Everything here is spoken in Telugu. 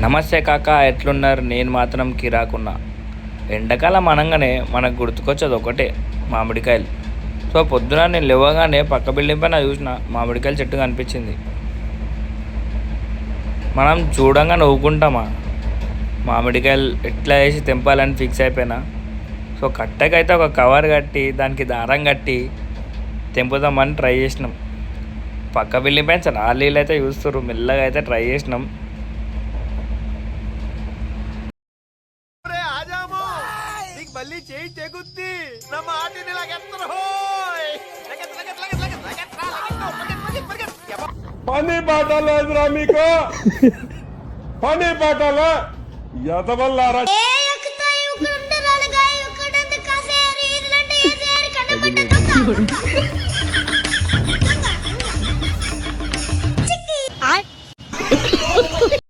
నమస్తే కాక, ఎట్లున్నారు? నేను మాత్రం కిరాకున్నా. ఎండాకాలం అనగానే మనకు గుర్తుకొచ్చేది ఒకటే, మామిడికాయలు. సో పొద్దున నేను లేవగానే పక్క బిల్డింగ్ పైన చూసిన మామిడికాయల చెట్టు కనిపించింది. మనం చూడంగా నవ్వుకుంటామా? మామిడికాయలు ఎట్లా వేసి తెంపాలని ఫిక్స్ అయిపోయినా. సో కట్టకైతే ఒక కవర్ కట్టి దానికి దారం కట్టి తెంపుదామని ట్రై చేసినాం. పక్క బిల్డింగ్ పైన చాలా నీళ్ళు అయితే చూస్తారు, మెల్లగా అయితే ట్రై చేసినాం. పని పాట లేదురా మీకు, పని పాట ఎదవల్లారా. ఏ